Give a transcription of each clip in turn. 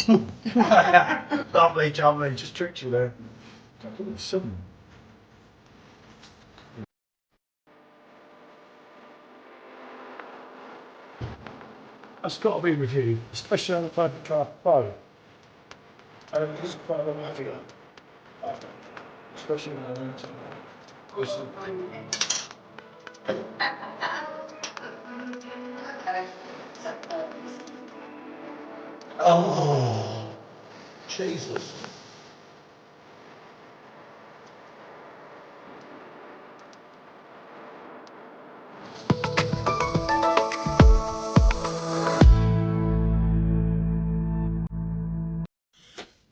Lovely, jubbly, just tricked you there. Sudden. That's got to be reviewed, especially on the Faber Car Pro. This is quite a lot heavier. Especially when I went to oh, Jesus.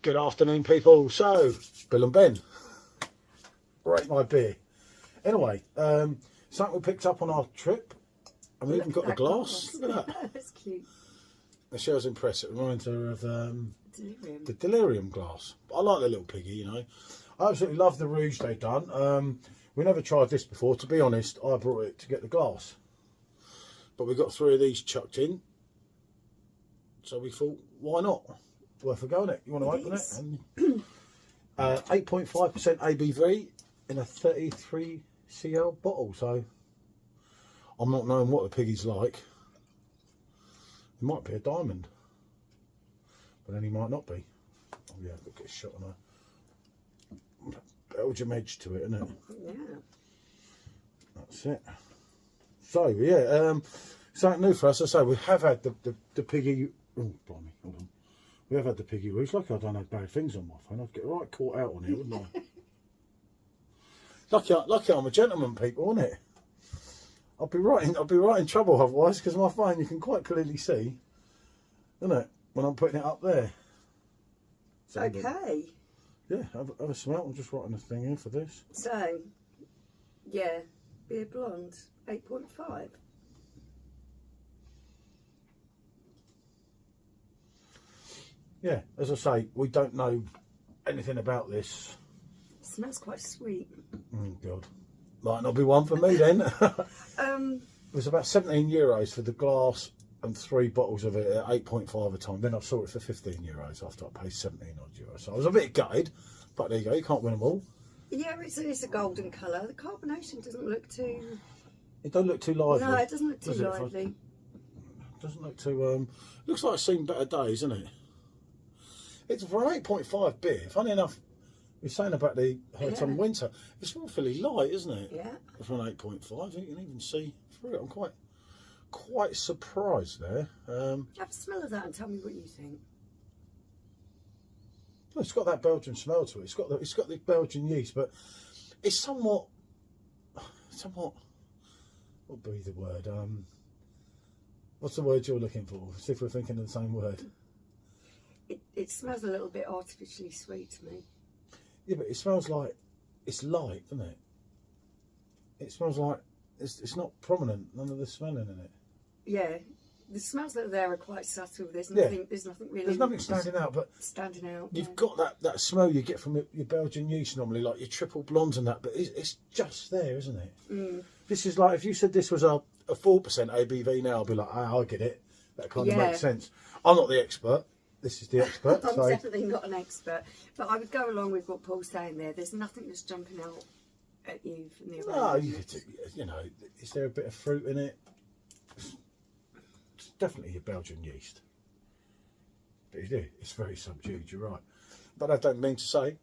Good afternoon, people. So, Bill and Ben, rate my beer. Anyway, something we picked up on our trip, and we even got the glass. Look at that. That's cute. Michelle's impressed. It reminds her of Delirium. the Delirium glass. I like the little piggy, you know. I absolutely love the rouge they've done. We never tried this before. To be honest, I brought it to get the glass. But we got 3 of these chucked in. So we thought, why not? Worth a go, innit? You want to open it? And 8.5% ABV in a 33 cl bottle. So I'm not knowing what the piggy's like. It might be a diamond, but then he might not be. Oh yeah, look at a shot on a Belgium edge to it, isn't it? Yeah. That's it. So yeah, something new for us. I say we have had the piggy. Oh, blimey, hold on. We have had the piggy rouge. Lucky I don't have bad things on my phone. I'd get right caught out on here, wouldn't I? lucky I'm a gentleman, people, isn't it? I'll be right in trouble otherwise, because my phone you can quite clearly see, isn't it? When I'm putting it up there. So Okay. Yeah, have a smell. I'm just writing a thing here for this. So, yeah, Biere Blonde, 8.5. Yeah, as I say, we don't know anything about this. It smells quite sweet. Oh God, might not be one for me then. Um, It was about €17 for the glass and 3 bottles of it at 8.5 a time. Then I saw it for €15 after I paid 17 odd euros. So I was a bit gutted, but there you go. You can't win them all. yeah, it's a golden colour. The carbonation doesn't look too. It don't look too lively. No, it doesn't look too does it? lively. Doesn't look too. Looks like it's seen better days, isn't it? It's for an 8.5 beer. Funny enough, we're saying about the hot on winter. It's awfully light, isn't it? Yeah. For an 8.5, you can even see through it. I'm quite surprised there. Have a smell of that and tell me what you think. Well, it's got that Belgian smell to it. It's got the Belgian yeast, but it's somewhat. What would be the word? What's the word you're looking for? See if we're thinking of the same word. It smells a little bit artificially sweet to me. Yeah, but it smells like it's light, doesn't it? It smells like it's not prominent. None of the smelling in it. Yeah, the smells that are there are quite subtle. There's nothing. Yeah. There's nothing really. There's nothing standing out, but standing out. you've got that smell you get from your Belgian yeast normally, like your triple blondes and that. But it's just there, isn't it? Mm. This is like if you said this was a 4% ABV now, I'll be like, I get it. That kind of makes sense. I'm not the expert. This is the expert. I'm so. definitely not an expert, but I would go along with what Paul's saying there. There's nothing that's jumping out at you from the aroma. No, you know, is there a bit of fruit in it? It's definitely your Belgian yeast. But it's very subdued, you're right. But I don't mean to say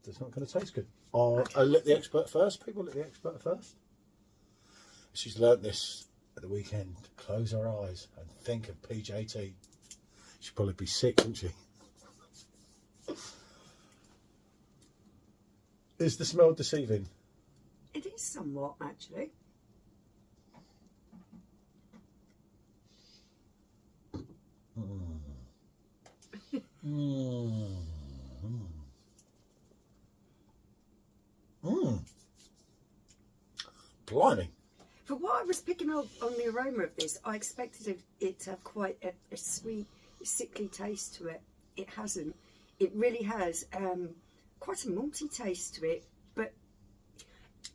it's not going to taste good. I'll let the expert first. People let the expert first. She's learnt this at the weekend. Close her eyes and think of PJT. She'd probably be sick, wouldn't she? Is the smell deceiving? It is somewhat, actually. Blimey. For what I was picking up on the aroma of this, I expected it to have quite a sweet, sickly taste to it. It hasn't. It really has quite a malty taste to it, but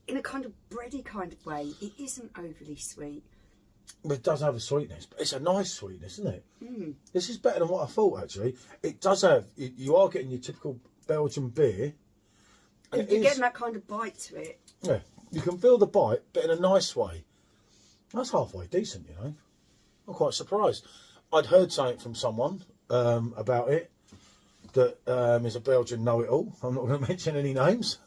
in a kind of bready kind of way. It isn't overly sweet. It does have a sweetness, but it's a nice sweetness, isn't it? Mm. This is better than what I thought, actually. It does have, you are getting your typical Belgian beer. And you're getting that kind of bite to it. Yeah, you can feel the bite, but in a nice way. That's halfway decent, you know. I'm quite surprised. I'd heard something from someone about it that is a Belgian know-it-all. I'm not going to mention any names.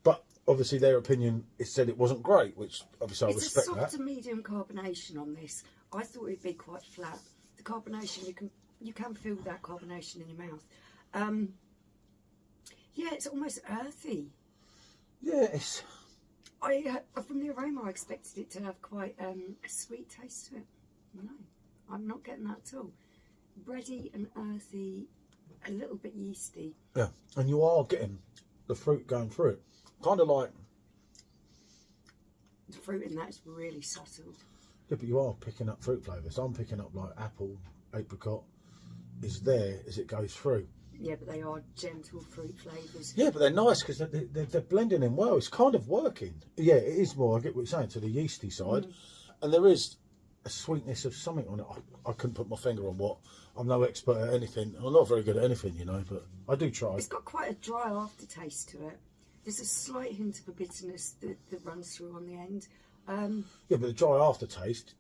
But obviously their opinion, it said it wasn't great, which obviously I respect that. It's a soft to medium carbonation on this. I thought it'd be quite flat. The carbonation, you can feel that carbonation in your mouth. Yeah, it's almost earthy. Yeah, it's... From the aroma, I expected it to have quite a sweet taste to it. No, I'm not getting that at all. Bready and earthy, a little bit yeasty. Yeah, and you are getting the fruit going through it. Kind of like... The fruit in that is really subtle. Yeah, but you are picking up fruit flavours. I'm picking up like apple, apricot is there as it goes through. Yeah, but they are gentle fruit flavours. Yeah, but they're nice because they're blending in well. It's kind of working. Yeah, it is more, I get what you're saying, to the yeasty side. Mm. And there is a sweetness of something on it. I couldn't put my finger on what. I'm no expert at anything. I'm not very good at anything, you know, but I do try. It's got quite a dry aftertaste to it. There's a slight hint of a bitterness that runs through on the end. Yeah, but the dry aftertaste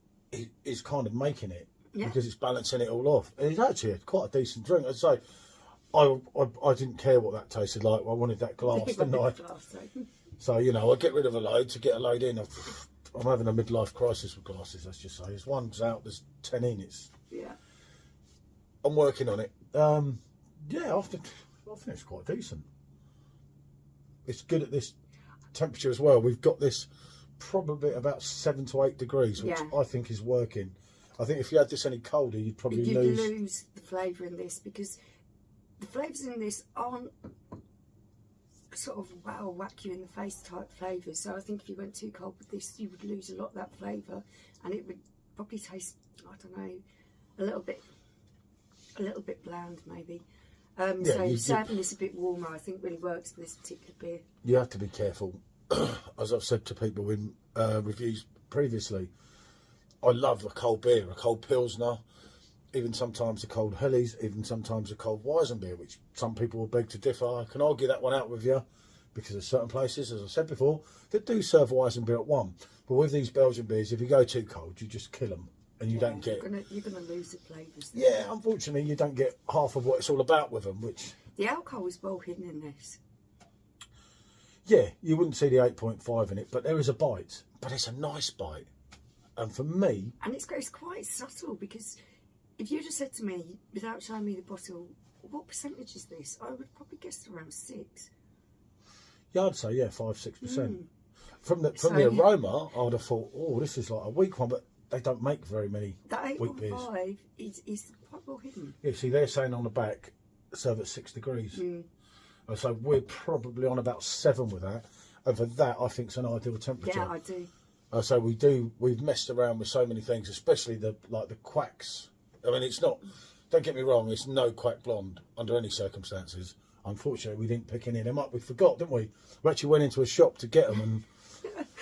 is kind of making it. Yeah. Because it's balancing it all off. And it's actually quite a decent drink. I'd say I didn't care what that tasted like. I wanted that glass, didn't I? So, you know, I get rid of a load to get a load in. I'm having a midlife crisis with glasses, let's just say. There's one's out, there's 10 in. Yeah. I'm working on it. Yeah, I think it's quite decent. It's good at this temperature as well. We've got this probably about 7 to 8 degrees, which I think is working. I think if you had this any colder, you'd probably lose the flavour in this, because the flavours in this aren't sort of whack you in the face type flavours. So I think if you went too cold with this, you would lose a lot of that flavour, and it would probably taste, I don't know, a little bit bland maybe. So serving this a bit warmer, I think, really works for this particular beer. You have to be careful, as I've said to people in reviews previously. I love a cold beer, a cold Pilsner, even sometimes a cold Helles, even sometimes a cold Weizenbier, which some people will beg to differ. I can argue that one out with you, because there's certain places, as I said before, that do serve Weizenbier at one. But with these Belgian beers, if you go too cold, you just kill them, and you don't get... You're gonna lose the flavours. Yeah, unfortunately, you don't get half of what it's all about with them, which... The alcohol is well hidden in this. Yeah, you wouldn't see the 8.5 in it, but there is a bite. But it's a nice bite. And for me... And it's quite subtle, because if you just said to me, without showing me the bottle, what percentage is this? I would probably guess around 6. Yeah, I'd say, 5-6%. From the aroma, I would have thought, oh, this is like a weak one, but they don't make very many weak beers. That 8.5 is quite well hidden. Yeah, see, they're saying on the back, serve at 6 degrees. Mm. So we're probably on about 7 with that. And for that, I think it's an ideal temperature. Yeah, I do. So we've messed around with so many things, especially the quacks. I mean, it's not, don't get me wrong, it's no quack blonde under any circumstances. Unfortunately, we didn't pick any of them up. We forgot, didn't we? We actually went into a shop to get them, and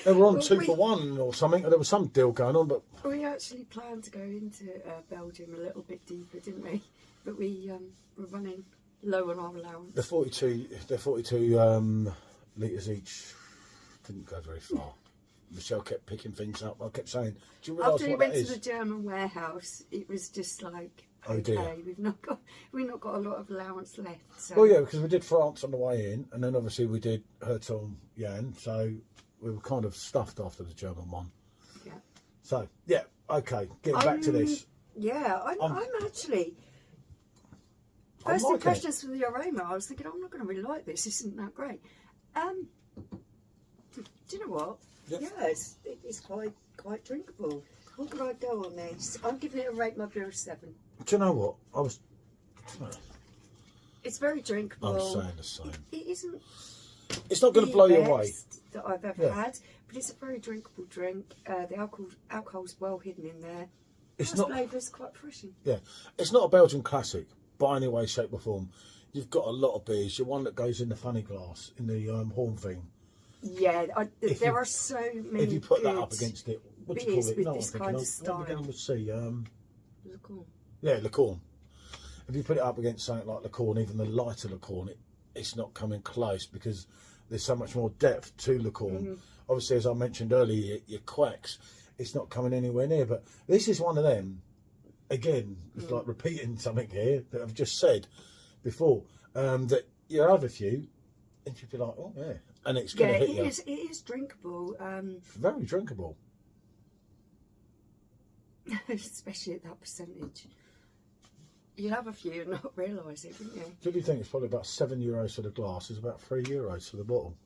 they were on 2 for 1 or something, and there was some deal going on. But we actually planned to go into Belgium a little bit deeper, didn't we? But we were running low on our allowance. The 42 litres each didn't go very far. Michelle kept picking things up. I kept saying, do you realise after we what went that to the German warehouse, it was just like, oh dear, we've not got a lot of allowance left. So. Well, yeah, because we did France on the way in, and then obviously we did Cayenne, so we were kind of stuffed after the German one. Yeah. So yeah, okay, getting back to this. Yeah, I'm actually. First impressions from the aroma, I was thinking, I'm not going to really like this. This isn't that great. Do you know what? Yep. Yeah, it's quite drinkable. What would I go on this? I'm giving it a rate my Biere 7. Do you know what? It's very drinkable. I'm saying the same. It isn't. It's not going to blow you away. That I've ever had, but it's a very drinkable drink. The alcohol's well hidden in there. It's not. Flavours quite refreshing. Yeah, it's not a Belgian classic by any way, shape, or form. You've got a lot of beers. You're one that goes in the funny glass in the horn thing. Yeah, there are so many. If you put that up against it, what do you call beers it? with No, this I'm kind of thinking of. What style. we with C? Cool. Yeah, Licorne. If you put it up against something like Licorne, even the lighter Licorne, it's not coming close because there's so much more depth to Licorne. Obviously, as I mentioned earlier, your quacks, it's not coming anywhere near. But this is one of them. Again, it's like repeating something here that I've just said before. That you have a few, and you'd be like, oh yeah, and it's going to hit you. It is drinkable. Very drinkable. Especially at that percentage. You'd have a few and not realise it, wouldn't you? Do you think it's probably about €7 for the glass? It's about €3 for the bottle.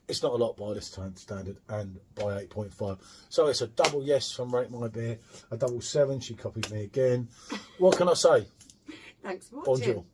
It's not a lot by this standard, and by 8.5. So it's a double yes from Rate My Beer, a double 7. She copied me again. What can I say? Thanks for watching. Bonjour.